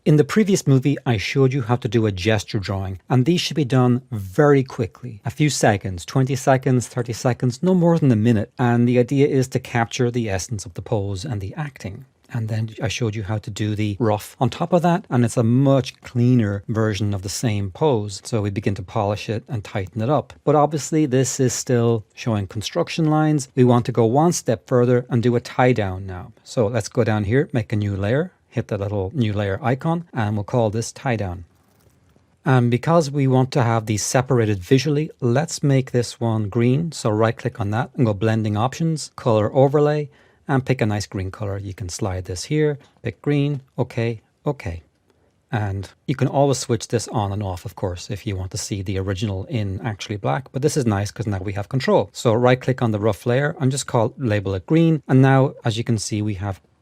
In the previous movie, I showed you how to do a gesture drawing, and these should be done very quickly. A few seconds, 20 seconds, 30 seconds, no more than a minute. And the idea is to capture the essence of the pose and the acting. And then I showed you how to do the rough on top of that, and it's a much cleaner version of the same pose. So we begin to polish it and tighten it up. But obviously this is still showing construction lines. We want to go one step further and do a tie down now. So let's go down here, make a new layer, hit the little new layer icon, and we'll call this tie down. And because we want to have these separated visually, let's make this one green. So right click on that and go blending options, color overlay, and pick a nice green color. You can slide this here, pick green, okay, okay. And you can always switch this on and off, of course, if you want to see the original in actually black. But this is nice because now we have control. So right click on the rough layer and just label it green. And now, as you can see,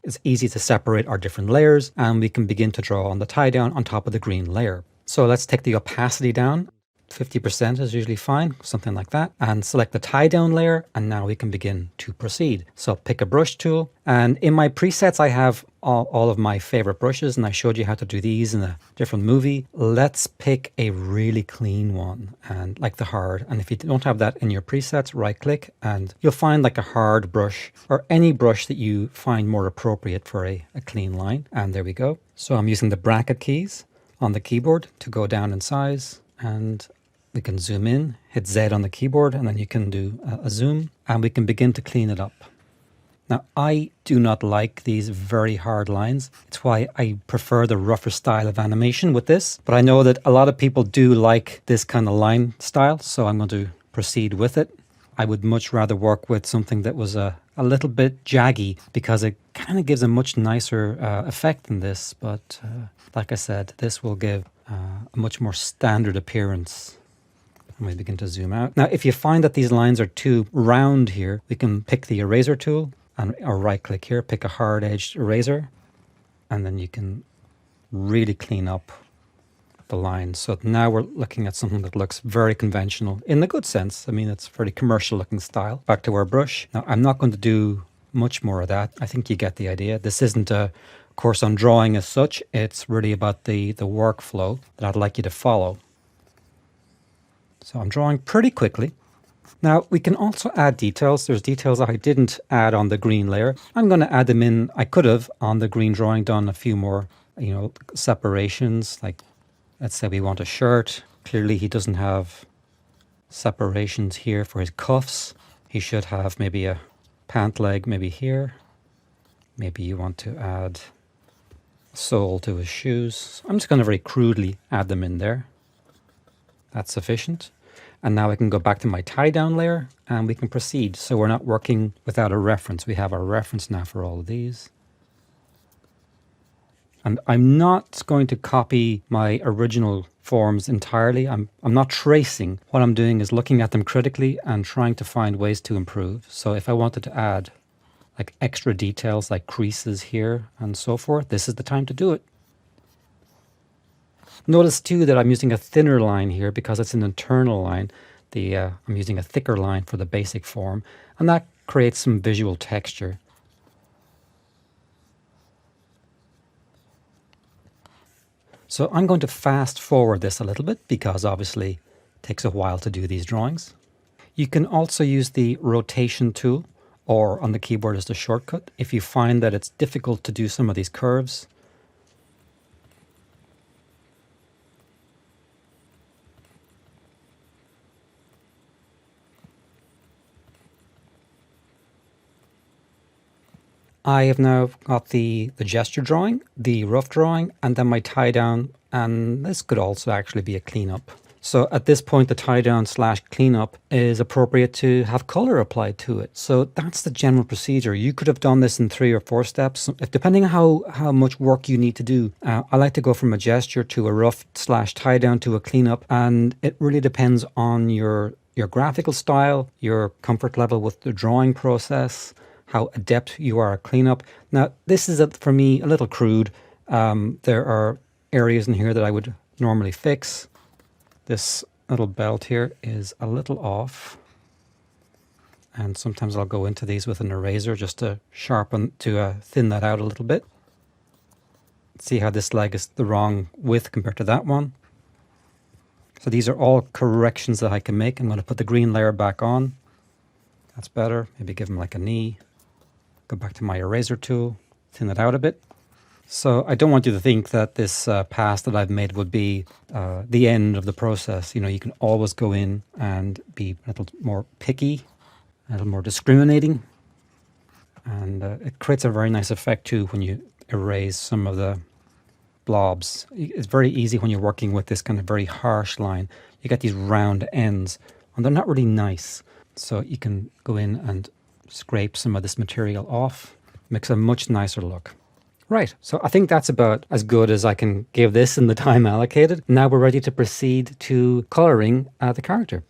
it's easy to separate our different layers, and we can begin to draw on the tie down on top of the green layer. So let's take the opacity down. 50% is usually fine, something like that, and select the tie down layer, and now we can begin to proceed. So pick a brush tool, and in my presets I have all of my favorite brushes, and I showed you how to do these in a different movie. Let's pick a really clean one, and like the hard, and if you don't have that in your presets, right click and you'll find like a hard brush or any brush that you find more appropriate for a clean line. And there we go. So I'm using the bracket keys on the keyboard to go down in size, and we can zoom in, hit Z on the keyboard, and then you can do a zoom, and we can begin to clean it up. Now, I do not like these very hard lines. It's why I prefer the rougher style of animation with this, but I know that a lot of people do like this kind of line style, so I'm going to proceed with it. I would much rather work with something that was a little bit jaggy, because it kind of gives a much nicer effect than this, but like I said, this will give a much more standard appearance. And we begin to zoom out. Now, if you find that these lines are too round here, we can pick the eraser tool or right click here, pick a hard edged eraser, and then you can really clean up the lines. So now we're looking at something that looks very conventional in the good sense. I mean, it's a very commercial looking style. Back to our brush. Now, I'm not going to do much more of that. I think you get the idea. This isn't a course on drawing as such. It's really about the workflow that I'd like you to follow. So I'm drawing pretty quickly. Now we can also add details. There's details I didn't add on the green layer. I'm going to add them in. I could have on the green drawing done a few more, separations. Like, let's say we want a shirt. Clearly he doesn't have separations here for his cuffs. He should have maybe a pant leg maybe here. Maybe you want to add a sole to his shoes. I'm just going to very crudely add them in there. That's sufficient. And now I can go back to my tie down layer and we can proceed. So we're not working without a reference. We have our reference now for all of these. And I'm not going to copy my original forms entirely. I'm not tracing. What I'm doing is looking at them critically and trying to find ways to improve. So if I wanted to add like extra details like creases here and so forth, this is the time to do it. Notice too that I'm using a thinner line here because it's an internal line. I'm using a thicker line for the basic form, and that creates some visual texture. So I'm going to fast forward this a little bit because obviously it takes a while to do these drawings. You can also use the rotation tool, or on the keyboard as the shortcut, if you find that it's difficult to do some of these curves. I have now got the gesture drawing, the rough drawing, and then my tie down, and this could also actually be a cleanup. So at this point, the tie down / cleanup is appropriate to have color applied to it. So that's the general procedure. You could have done this in 3 or 4 steps, depending on how much work you need to do. I like to go from a gesture to a rough / tie down to a cleanup, and it really depends on your graphical style, your comfort level with the drawing process, how adept you are at cleanup. Now, this is, for me, a little crude. There are areas in here that I would normally fix. This little belt here is a little off. And sometimes I'll go into these with an eraser just to thin that out a little bit. See how this leg is the wrong width compared to that one. So these are all corrections that I can make. I'm going to put the green layer back on. That's better. Maybe give him like a knee. Go back to my eraser tool, thin it out a bit. So I don't want you to think that this pass that I've made would be the end of the process. You know, you can always go in and be a little more picky, a little more discriminating. And it creates a very nice effect too when you erase some of the blobs. It's very easy when you're working with this kind of very harsh line. You get these round ends and they're not really nice. So you can go in and scrape some of this material off. Makes a much nicer look. Right, so I think that's about as good as I can give this in the time allocated. Now we're ready to proceed to coloring the character.